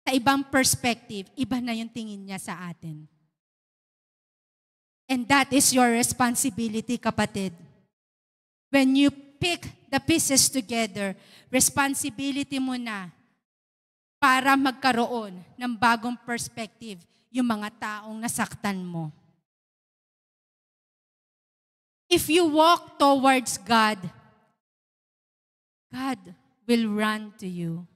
Sa ibang perspective, iba na yung tingin niya sa atin. And that is your responsibility, kapatid. When you pick the pieces together, responsibility mo na para magkaroon ng bagong perspective yung mga taong nasaktan mo. If you walk towards God, God will run to you.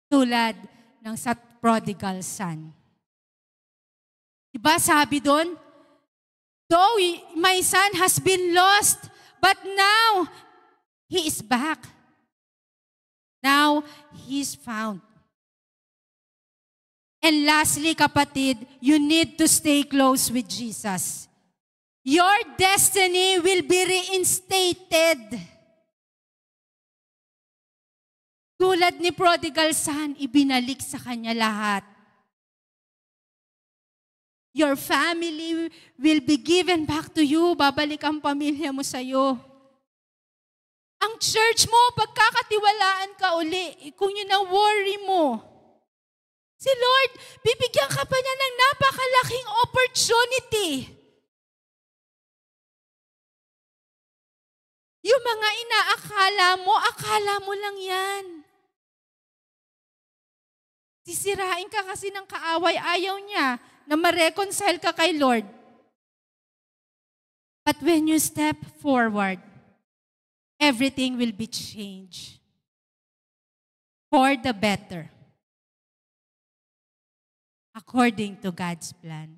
Tulad ng sa prodigal son. Diba sabi doon, though my son has been lost, but now he is back. Now he is found. And lastly, kapatid, you need to stay close with Jesus. Your destiny will be reinstated. Tulad ni prodigal son, ibinalik sa kanya lahat. Your family will be given back to you. Babalik ang pamilya mo sa'yo. Ang church mo, pagkakatiwalaan ka uli, kung yun ang worry mo. Si Lord, bibigyan ka pa niya ng napakalaking opportunity. Yung mga akala mo lang yan. Sisirain ka kasi ng kaaway, ayaw niya na ma-reconcile ka kay Lord. But when you step forward, everything will be changed for the better, according to God's plan.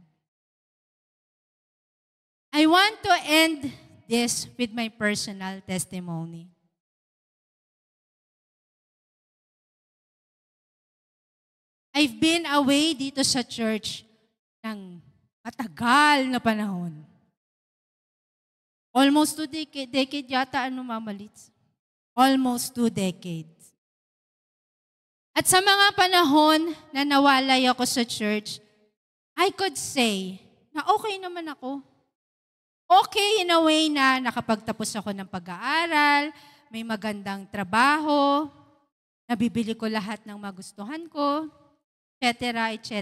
I want to end this with my personal testimony. I've been away dito sa church ng matagal na panahon. Almost 2 decades yata, Mamalits? Almost 2 decades. At sa mga panahon na nawalay ako sa church, I could say na okay naman ako. Okay in a way na nakapagtapos ako ng pag-aaral, may magandang trabaho, nabibili ko lahat ng magustuhan ko, etc., etc.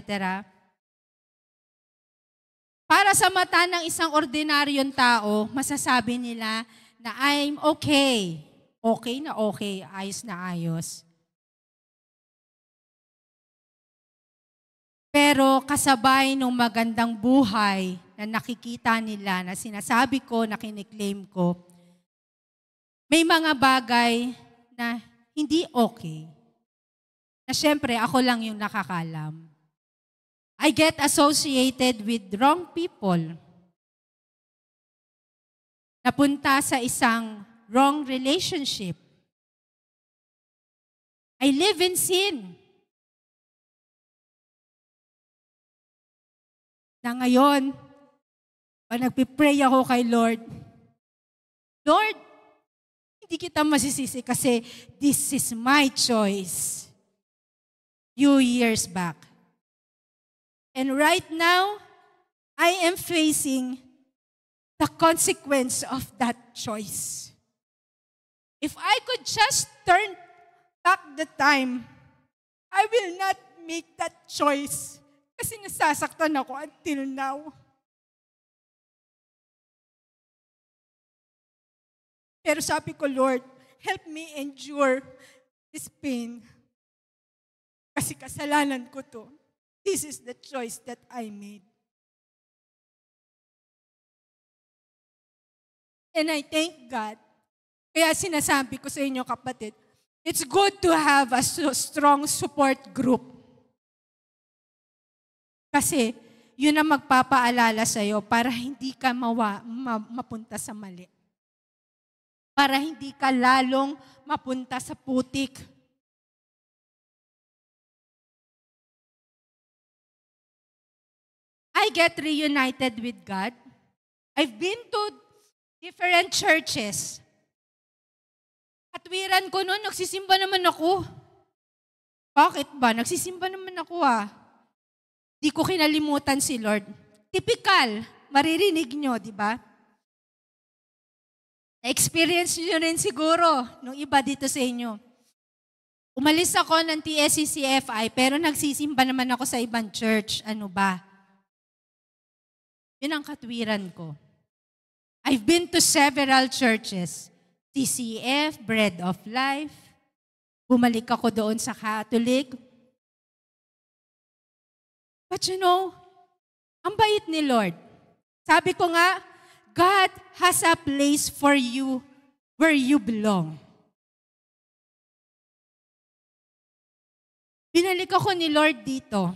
Para sa mata ng isang ordinaryong tao, masasabi nila na I'm okay. Okay na okay, ayos na ayos. Pero kasabay ng magandang buhay na nakikita nila, na sinasabi ko, na kiniklaim ko, may mga bagay na hindi okay. Na syempre, ako lang yung nakakalam. I get associated with wrong people. Napunta sa isang wrong relationship. I live in sin. Na ngayon, pag nagpipray ako kay Lord, Lord, hindi kita masisisi kasi this is my choice. few years back. And right now, I am facing the consequence of that choice. If I could just turn back the time, I will not make that choice kasi nasasaktan ako until now. Pero sabi ko, Lord, help me endure this pain. Kasi kasalanan ko to. This is the choice that I made. And I thank God. Kaya sinasabi ko sa inyo, kapatid, it's good to have a strong support group. Kasi yun ang magpapaalala sa'yo para hindi ka mapunta sa mali. Para hindi ka lalong mapunta sa putik. I get reunited with God. I've been to different churches. Katwiran ko noon, nagsisimba naman ako. Bakit ba? Nagsisimba naman ako Di ko kinalimutan si Lord. Typical, maririnig nyo, di ba? Na-experience nyo rin siguro nung iba dito sa inyo. Umalis ako ng TSCCFI pero nagsisimba naman ako sa ibang church. Ano ba? Yun ang katwiran ko. I've been to several churches. TCF, Bread of Life. Bumalik ako doon sa Catholic. But you know, ang bait ni Lord. Sabi ko nga, God has a place for you where you belong. Binalik ako ni Lord dito.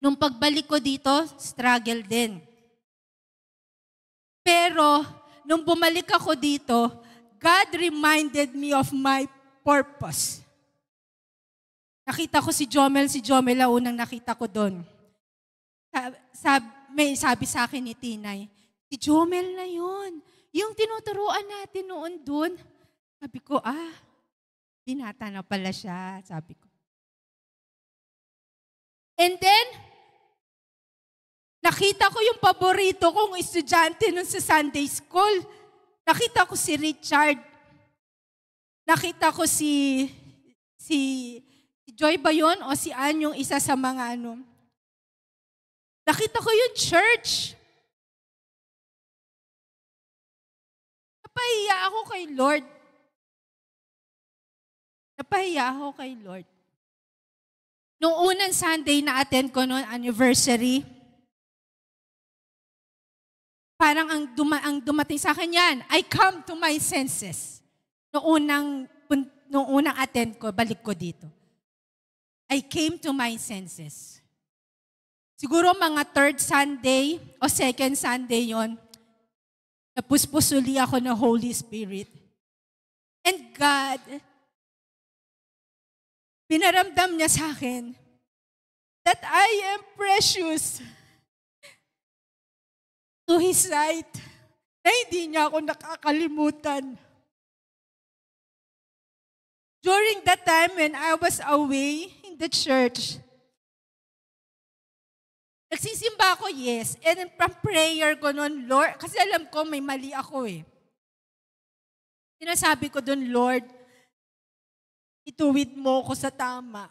Nung pagbalik ko dito, struggle din. Pero, nung bumalik ako dito, God reminded me of my purpose. Nakita ko si Jomel ang unang nakita ko doon. May sabi sa akin ni Tinay, si Jomel na yun. Yung tinuturuan natin noon doon. Sabi ko, binata na pala siya, sabi ko. And then, nakita ko yung paborito kong estudyante nun sa Sunday School. Nakita ko si Richard. Nakita ko si Joy ba yun? O si Ann yung isa sa mga Nakita ko yung church. Napahiya ako kay Lord. Nung unang Sunday na attend ko noon, anniversary, parang ang dumating sa akin yan, I come to my senses. Nung unang attend ko, balik ko dito. I came to my senses. Siguro mga third Sunday o second Sunday yon, napuspusuli ako ng Holy Spirit. And God, pinaramdam niya sa akin that I am precious to His sight, na hindi niya ako nakakalimutan. During that time when I was away in the church, nagsisimba ako, yes. And then from prayer ko noon, Lord, kasi alam ko may mali ako Sinasabi ko doon, Lord, ituwid mo ko sa tama.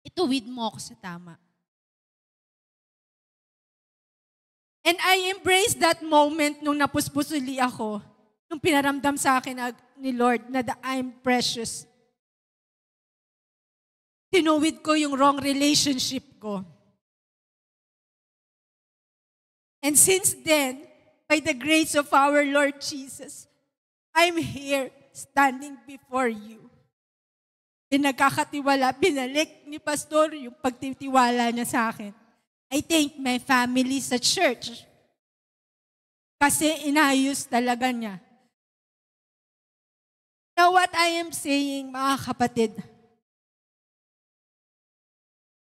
Ituwid mo ko sa tama. And I embraced that moment nung napuspusuli ako, nung pinaramdam sa akin ni Lord na I'm precious. Tinuwid ko yung wrong relationship ko. And since then, by the grace of our Lord Jesus, I'm here standing before you. Pinagkakatiwala, binalik ni Pastor yung pagtitiwala niya sa akin. I thank my family sa church. Kasi inayos talaga niya. Now what I am saying, mga kapatid,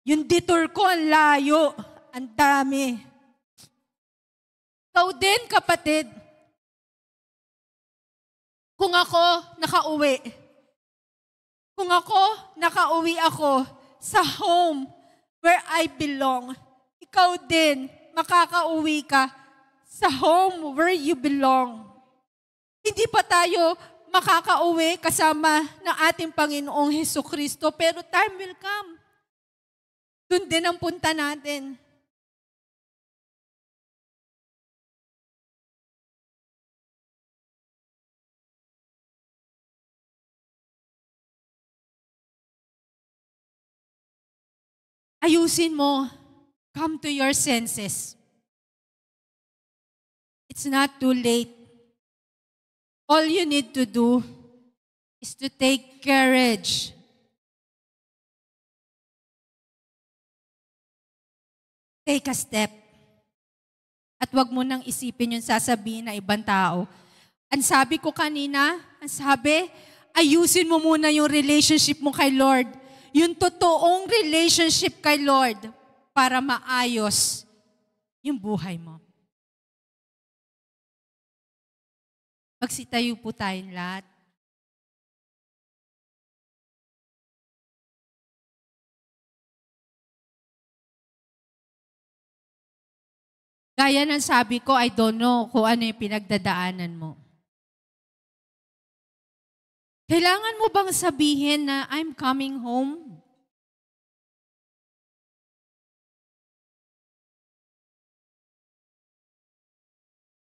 yung detour ko, ang layo, ang dami. Ikaw din, kapatid. Kung ako nakauwi, Kung nakauwi ako sa home where I belong, ikaw din, makakauwi ka sa home where you belong. Hindi pa tayo makakauwi kasama ng ating Panginoong Hesukristo, pero time will come. Doon din ang punta natin. Ayusin mo. Come to your senses. It's not too late. All you need to do is to take courage. Take a step. At wag mo nang isipin yung sasabihin na ibang tao. Ang sabi ko kanina, ayusin mo muna yung relationship mo kay Lord. Yung totoong relationship kay Lord para maayos yung buhay mo. Magsitayo po tayong lahat. Gaya ng sabi ko, I don't know kung ano yung pinagdadaanan mo. Kailangan mo bang sabihin na I'm coming home?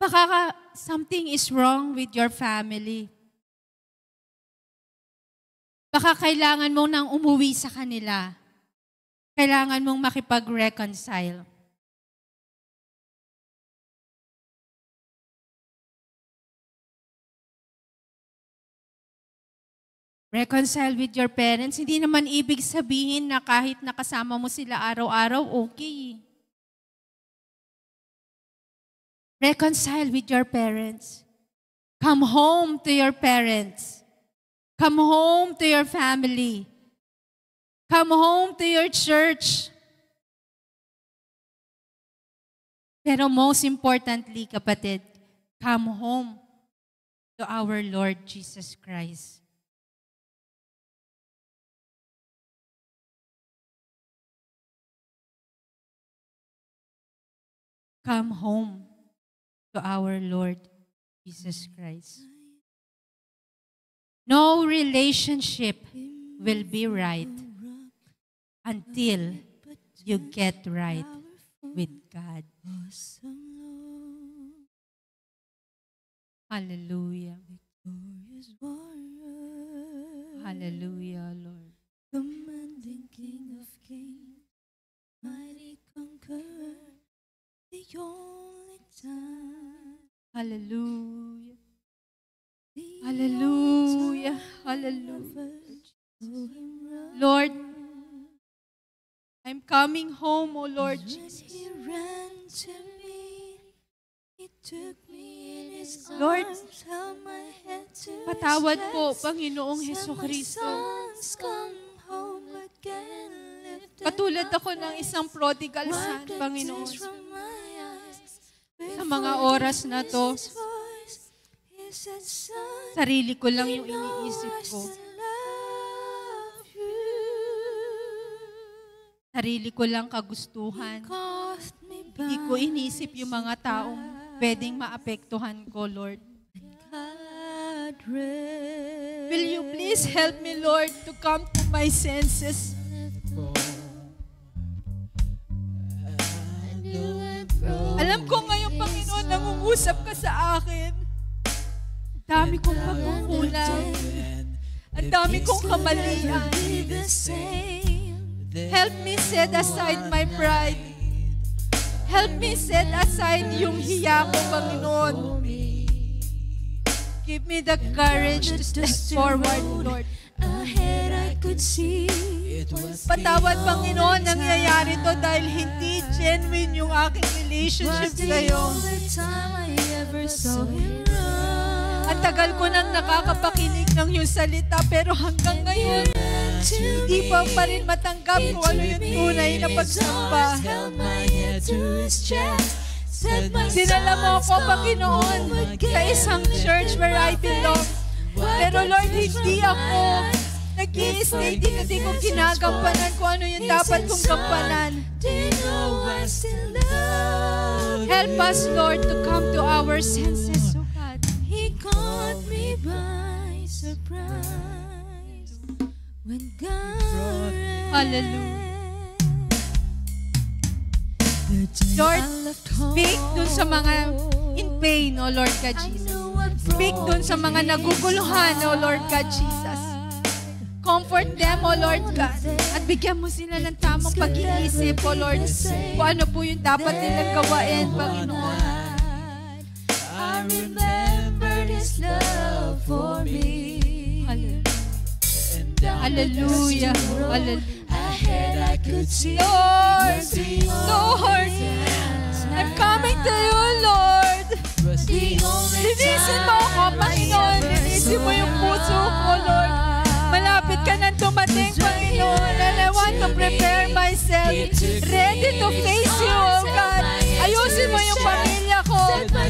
Baka something is wrong with your family. Baka kailangan mo nang umuwi sa kanila. Kailangan mong makipag-reconcile. Reconcile with your parents, hindi naman ibig sabihin na kahit nakasama mo sila araw-araw, okay. Reconcile with your parents. Come home to your parents. Come home to your family. Come home to your church. Pero most importantly, kapatid, come home to our Lord Jesus Christ. Come home to our Lord Jesus Christ. No relationship will be right until you get right with God. Hallelujah. Hallelujah, Lord. Commanding King of Kings, mighty conqueror, the only time. Hallelujah. Hallelujah. Hallelujah. Lord, I'm coming home, O Lord Jesus. He ran to me. He took me in his Lord, arms, held my head to patawad his po, chest, Panginoong said, Hesukristo. "My sons, come home again, lifted Katulad my ako ng face, isang prodigal son, wipe the Panginoon. tears from my eyes. Sa mga oras na to, His voice, he said, "Son, sarili ko lang yung you know iniisip I ko. still love you." Sarili ko lang kagustuhan. Cost me Hindi ko inisip yung mga taong pwedeng maapektuhan ko, Lord. God rest. Will you please help me, Lord, to come to my senses? Alam ko ngayon, Panginoon, nangungusap ka sa akin. Ang dami kong pagkukulang. Ang dami kong kamalian. Help me set aside my pride. Help me set aside yung hiya ko, Panginoon. Give me the courage to step forward, Lord. Ahead I could see. Patawad, Panginoon, nangyayari to dahil hindi genuine yung aking relationship sa'yo. Ang tagal ko nang nakakapakinig ng iyong salita, pero hanggang ngayon, hindi pa rin matanggap kung ano yung tunay na pagsamba. Dinala mo ako, Panginoon, sa isang church where I belong. Pero Lord, hindi ako nag-i-stay din na di ko ginagampanan kung ano yung dapat kong gampanan. Do you know I still love Help us, Lord, to come to our senses, oh God. He caught me by surprise when God Hallelujah. Lord, speak dun sa mga in pain, O Lord God Jesus. Speak dun sa mga naguguluhan, O Lord God Jesus. Comfort them, O Lord God. At bigyan mo sila ng tamang pag-iisip, O Lord, kung ano po yung dapat nilang gawain, Panginoon. I remember His love for me. Hallelujah. Hallelujah. Ahead I could see Lord, Lord, I'm coming to you, Lord. Linisin mo ako, Panginoon. Linisin mo yung puso ko, Lord. Malapit ka nang dumating, Panginoon. And I want to prepare myself, ready to face you, oh God. Ayusin mo yung pamilya ko.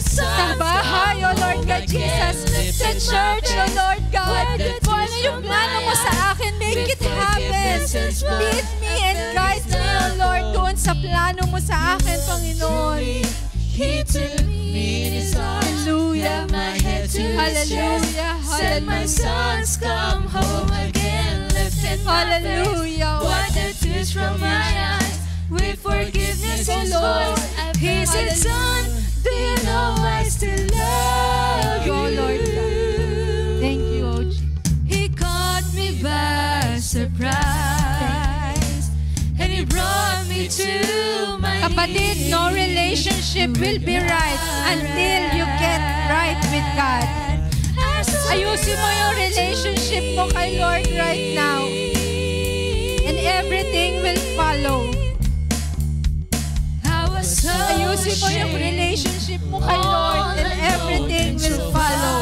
Sa bahay, oh Lord God Jesus. Sa church, oh Lord God. Kung ano yung plano mo sa akin, make it happen. Lead me and guide me, oh Lord, doon sa plano mo sa akin, Panginoon. He took me in His arms. Hallelujah. My head to His chest. Hallelujah. Said my sons, come home again. Lifted my face. Hallelujah. Wipe the tears from my eyes. With forgiveness in His voice. He said, son, do you know I still love you? Oh Lord God. Thank you, oh Jesus. He caught me by surprise. And He brought me to my Kapatid, no relationship will be right until you get right with God. Ayusin mo yung relationship mo kay Lord right now. And everything will follow. Ayusin mo yung relationship mo kay Lord and everything will follow.